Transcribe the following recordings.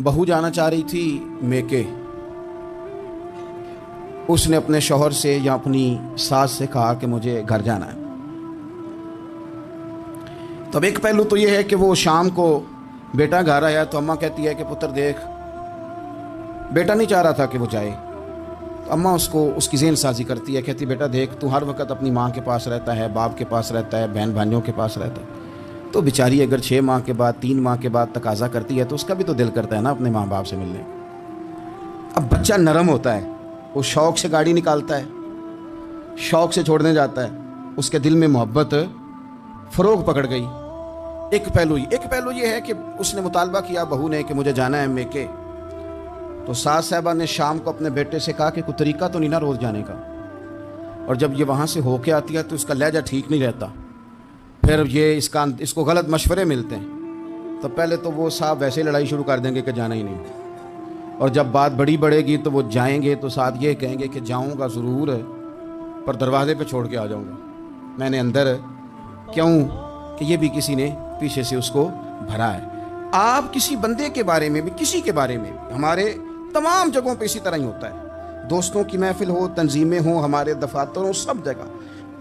बहू जाना चाह रही थी मेके। उसने अपने शौहर से या अपनी सास से कहा कि मुझे घर जाना है। तब एक पहलू तो ये है कि वो शाम को बेटा घर आया तो अम्मा कहती है कि पुत्र देख, बेटा नहीं चाह रहा था कि वो जाए, तो अम्मा उसको उसकी ज़हन साजी करती है, कहती बेटा देख, तू हर वक्त अपनी माँ के पास रहता है, बाप के पास रहता है, बहन भाइयों के पास रहता है, तो बेचारी अगर 6 माह के बाद 3 माह के बाद तकाजा करती है तो उसका भी तो दिल करता है ना अपने माँ बाप से मिलने। अब बच्चा नरम होता है, वो शौक़ से गाड़ी निकालता है, शौक़ से छोड़ने जाता है, उसके दिल में मोहब्बत फ़रोग पकड़ गई। एक पहलू ये है कि उसने मुतालबा किया बहू ने कि मुझे जाना है मेके। तो सास साहबा ने शाम को अपने बेटे से कहा कि कोई तरीका तो नहीं ना रोज़ जाने का, और जब ये वहाँ से होके आती है तो इसका लहजा ठीक नहीं रहता, फिर ये इसको गलत मशवरे मिलते हैं। तो पहले तो वो साहब वैसे लड़ाई शुरू कर देंगे कि जाना ही नहीं, और जब बात बड़ी बढ़ेगी तो वो जाएंगे तो साथ ये कहेंगे कि जाऊंगा ज़रूर पर दरवाजे पे छोड़ के आ जाऊंगा, मैंने अंदर क्यों कि ये भी किसी ने पीछे से उसको भरा है। आप किसी बंदे के बारे में भी, किसी के बारे में भी, हमारे तमाम जगहों पे इसी तरह ही होता है। दोस्तों की महफिल हो, तंजीमें हो, हमारे दफातर हो, सब जगह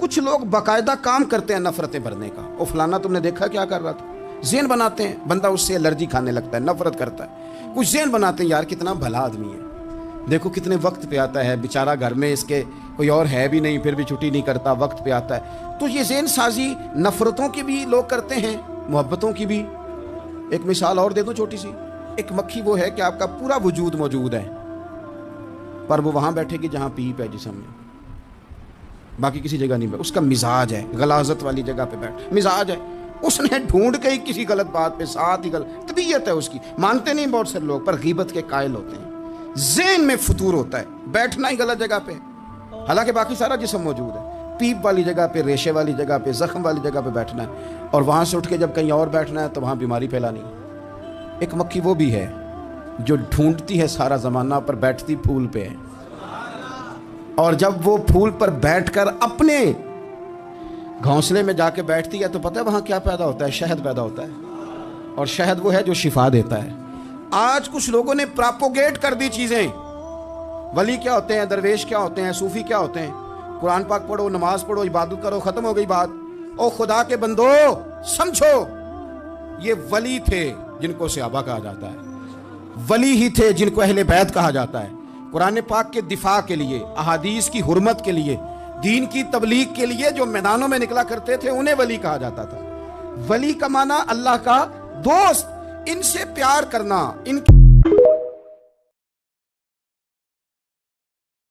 कुछ लोग बाकायदा काम करते हैं नफरतें भरने का। ओ फलाना तुमने देखा क्या कर रहा था, ज़हन बनाते हैं, बंदा उससे एलर्जी खाने लगता है, नफरत करता है। कुछ ज़हन बनाते हैं यार कितना भला आदमी है, देखो कितने वक्त पे आता है, बेचारा घर में इसके कोई और है भी नहीं फिर भी छुट्टी नहीं करता, वक्त पे आता है। तो ये ज़हन साजी नफरतों की भी लोग करते हैं, मोहब्बतों की भी। एक मिसाल और दे दूं छोटी सी, एक मक्खी वो है कि आपका पूरा वजूद मौजूद है पर वो वहाँ बैठेगी जहाँ पीप है जिस्म में, बाकी किसी जगह नहीं बैठ। उसका मिजाज है गलाजत वाली जगह पे बैठ, मिजाज है, उसने ढूंढ के ही किसी गलत बात पे साथ ही गलत तबीयत है उसकी। मानते नहीं बहुत से लोग, पर गीबत के कायल होते हैं। ज़हन में फतूर होता है, बैठना ही गलत जगह पे, हालांकि बाकी सारा जिस्म मौजूद है। पीप वाली जगह पे, रेशे वाली जगह पे, जख्म वाली जगह पे बैठना है, और वहाँ से उठ के जब कहीं और बैठना है तो वहाँ बीमारी फैलानी है। एक मक्खी वो भी है जो ढूंढती है सारा ज़माना पर बैठती फूल पे है, और जब वो फूल पर बैठकर अपने घोंसले में जाके बैठती है तो पता है वहाँ क्या पैदा होता है? शहद पैदा होता है, और शहद वो है जो शिफा देता है। आज कुछ लोगों ने प्रोपोगेट कर दी चीज़ें। वली क्या होते हैं, दरवेश क्या होते हैं, सूफी क्या होते हैं, कुरान पाक पढ़ो, नमाज पढ़ो, इबादत करो, ख़त्म हो गई बात। ओ खुदा के बंदो समझो, ये वली थे जिनको सहाबा कहा जाता है, वली ही थे जिनको अहले बैत कहा जाता है। कुरान पाक के दिफा के लिए, अहादीस की हुर्मत के लिए, दीन की तबलीग के लिए जो मैदानों में निकला करते थे उन्हें वली कहा जाता था। वली का माना अल्लाह का दोस्त, इनसे प्यार करना, इनके